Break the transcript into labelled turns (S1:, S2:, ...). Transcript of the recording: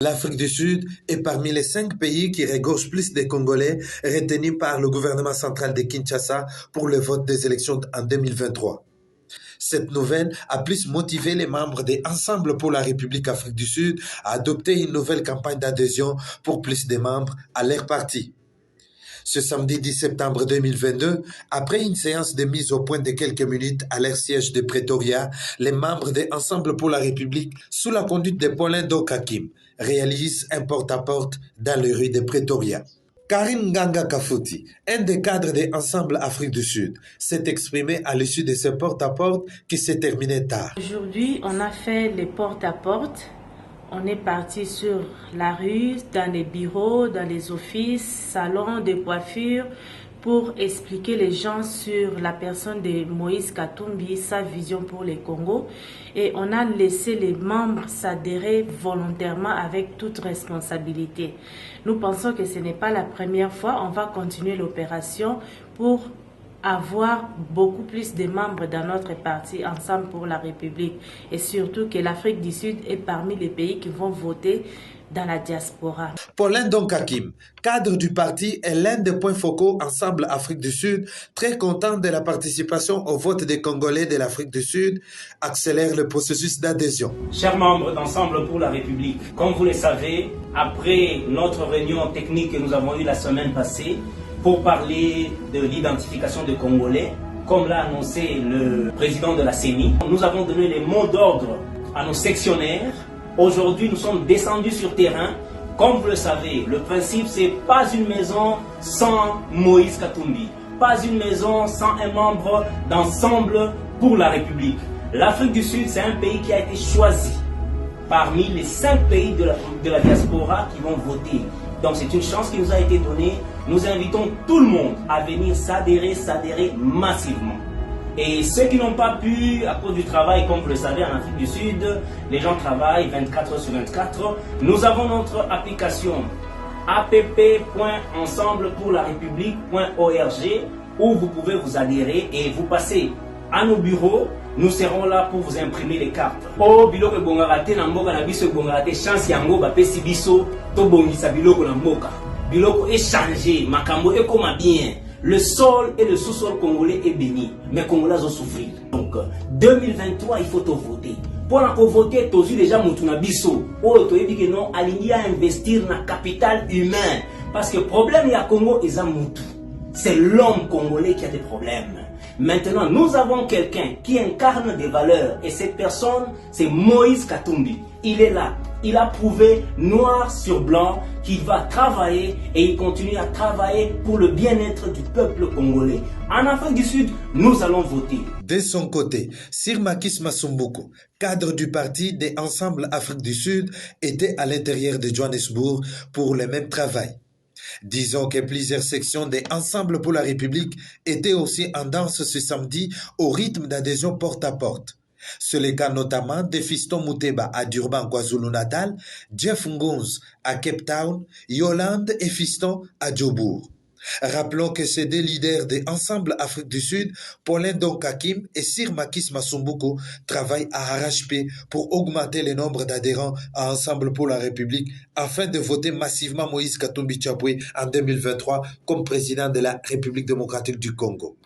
S1: L'Afrique du Sud est parmi les 5 pays qui regorgent plus de Congolais retenus par le gouvernement central de Kinshasa pour le vote des élections en 2023. Cette nouvelle a plus motivé les membres de Ensemble pour la République Afrique du Sud à adopter une nouvelle campagne d'adhésion pour plus de membres à leur parti. Ce samedi 10 septembre 2022, après une séance de mise au point de quelques minutes à leur siège de Pretoria, les membres de Ensemble pour la République, sous la conduite de Paulin Dokakim, réalisent un porte-à-porte dans les rues de Pretoria. Karim Nganga Kafouti, un des cadres de Ensemble Afrique du Sud, s'est exprimé à l'issue de ce porte-à-porte qui s'est terminé tard.
S2: Aujourd'hui, on a fait les porte-à-porte. On est parti sur la rue, dans les bureaux, dans les offices, salons de coiffure, pour expliquer les gens sur la personne de Moïse Katumbi, sa vision pour le Congo. Et on a laissé les membres s'adhérer volontairement avec toute responsabilité. Nous pensons que ce n'est pas la première fois. On va continuer l'opération pour avoir beaucoup plus de membres dans notre parti Ensemble pour la République, et surtout que l'Afrique du Sud est parmi les pays qui vont voter dans la diaspora.
S1: Paulin Donkakim, cadre du parti, est l'un des points focaux Ensemble Afrique du Sud, très content de la participation au vote des Congolais de l'Afrique du Sud, accélère le processus d'adhésion.
S3: Chers membres d'Ensemble pour la République, comme vous le savez, après notre réunion technique que nous avons eue la semaine passée, pour parler de l'identification des Congolais, comme l'a annoncé le président de la CENI, nous avons donné les mots d'ordre à nos sectionnaires. Aujourd'hui, nous sommes descendus sur terrain. Comme vous le savez, le principe, c'est pas une maison sans Moïse Katumbi, pas une maison sans un membre d'Ensemble pour la République. L'Afrique du Sud, c'est un pays qui a été choisi parmi les 5 pays de la diaspora qui vont voter. Donc c'est une chance qui nous a été donnée. Nous invitons tout le monde à venir s'adhérer massivement. Et ceux qui n'ont pas pu, à cause du travail, comme vous le savez, en Afrique du Sud, les gens travaillent 24 heures sur 24. Nous avons notre application app.ensemblepourlarépublique.org où vous pouvez vous adhérer et vous passez à nos bureaux. Nous serons là pour vous imprimer les cartes. Oh, biloko bongarate na mboka na biso bongarate chance yango ba pesi biso to bongisa biloko na mboka. Biloko échangé, makambo ekoma bien. Le sol et le sous-sol congolais est béni, mais Congolais ont souffert. Donc 2023, il faut te voter. Pour voter, tu as déjà Mutuna Bisso. Oh, tu as dit que non, aligné à investir dans le capital humain. Parce que le problème, il y a Congo, ils ont Moutou. C'est l'homme congolais qui a des problèmes. Maintenant, nous avons quelqu'un qui incarne des valeurs. Et cette personne, c'est Moïse Katumbi. Il est là. Il a prouvé noir sur blanc qu'il va travailler et il continue à travailler pour le bien-être du peuple congolais. En Afrique du Sud, nous allons voter.
S1: De son côté, Sir Makis Masumbuko, cadre du parti des Ensemble Afrique du Sud, était à l'intérieur de Johannesburg pour le même travail. Disons que plusieurs sections des Ensemble pour la République étaient aussi en danse ce samedi au rythme d'adhésion porte à porte. C'est le cas notamment de Fiston Muteba à Durban, KwaZulu-Natal, Jeff Ngonz à Cape Town, Yolande et Fiston à Jobourg. Rappelons que ces 2 leaders de Ensemble Afrique du Sud, Paulin Donkakim et Sir Makis Masumbuko, travaillent à arrache-pied pour augmenter le nombre d'adhérents à Ensemble pour la République afin de voter massivement Moïse Katumbi Chapwe en 2023 comme président de la République démocratique du Congo.